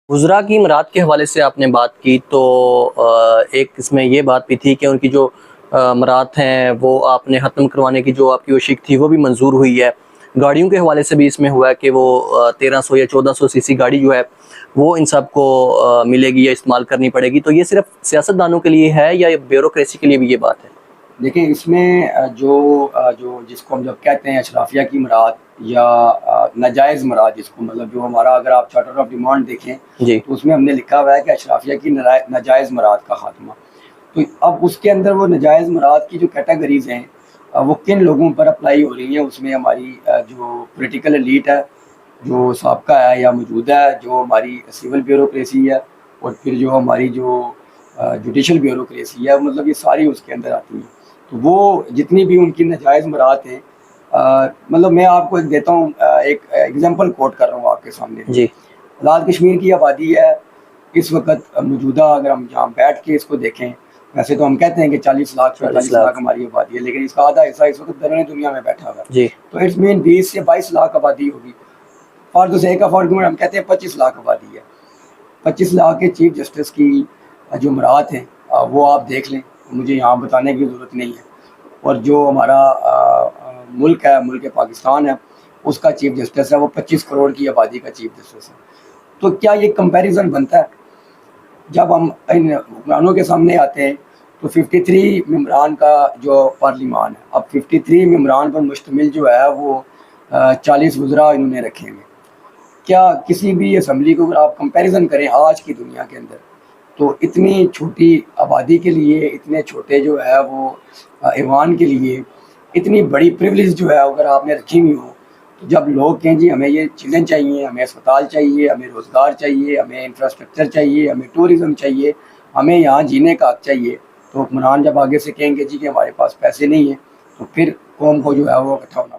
وزراء کی امرات کے حوالے سے آپ نے بات کی تو ایک اس میں یہ بات بھی تھی کہ ان کی جو امرات ہیں وہ آپ نے ختم کروانے کی جو آپ کی وشک تھی وہ بھی منظور ہوئی ہے. گاڑیوں کے حوالے سے بھی اس میں ہوا ہے کہ وہ 1300 یا 1400 سی سی گاڑی جو ہے وہ ان سب کو ملے گی یا استعمال کرنی پڑے گی. تو یہ صرف سیاستدانوں کے لیے ہے یا بیوروکریسی کے لیے بھی یہ بات ہے؟ دیکھیں اس میں جو جس کو ہم جب کہتے ہیں اشرافیہ کی مراد یا ناجائز مراد، جس کو مطلب جو ہمارا اگر آپ چارٹر آف ڈیمانڈ دیکھیں جی تو اس میں ہم نے لکھا ہوا ہے کہ اشرافیہ کی ناجائز مراد کا خاتمہ. تو اب اس کے اندر وہ ناجائز مراد کی جو کیٹیگریز ہیں وہ کن لوگوں پر اپلائی ہو رہی ہیں، اس میں ہماری جو پولیٹیکل ایلیٹ ہے، جو سابقہ ہے یا موجودہ ہے، جو ہماری سول بیوروکریسی ہے، اور پھر جو ہماری جو جوڈیشل بیوروکریسی ہے، مطلب یہ ساری اس کے اندر آتی ہیں. تو وہ جتنی بھی ان کی ناجائز مراد ہیں، مطلب میں آپ کو ایک دیتا ہوں، ایک ایگزامپل کوٹ کر رہا ہوں آپ کے سامنے. جی آزاد کشمیر کی آبادی ہے اس وقت موجودہ، اگر ہم جہاں بیٹھ کے اس کو دیکھیں، ویسے تو ہم کہتے ہیں کہ 40 لاکھ 45 لاکھ ہماری آبادی ہے، لیکن اس کا آدھا حصہ اس وقت بیرون دنیا میں بیٹھا ہوا ہے. جی تو اٹس مین 20 سے 22 لاکھ آبادی ہوگی. For the sake of argument ہم کہتے ہیں 25 لاکھ آبادی ہے. 25 لاکھ کے چیف جسٹس کی جو مراد ہیں وہ آپ دیکھ لیں، مجھے یہاں بتانے کی ضرورت نہیں ہے. اور جو ہمارا ملک ہے، ملک پاکستان ہے، اس کا چیف جسٹس ہے وہ 25 کروڑ کی آبادی کا چیف جسٹس ہے. تو کیا یہ کمپیریزن بنتا ہے؟ جب ہم ان حکمرانوں کے سامنے آتے ہیں تو 53 ممبران کا جو پارلیمان ہے، اب 53 ممبران پر مشتمل جو ہے وہ 40 وزراء انہوں نے رکھے ہوئے. کیا کسی بھی اسمبلی کو اگر آپ کمپیریزن کریں آج کی دنیا کے اندر، تو اتنی چھوٹی آبادی کے لیے، اتنے چھوٹے جو ہے وہ ایوان کے لیے اتنی بڑی پریولیج جو ہے اگر آپ نے رکھی ہوئی ہو، تو جب لوگ کہیں جی ہمیں یہ چیزیں چاہیے، ہمیں اسپتال چاہیے، ہمیں روزگار چاہیے، ہمیں انفراسٹرکچر چاہیے، ہمیں ٹورزم چاہیے، ہمیں یہاں جینے کا حق چاہیے، تو حکمران جب آگے سے کہیں گے جی کہ ہمارے پاس پیسے نہیں ہیں، تو پھر قوم کو جو ہے وہ اکٹھا ہونا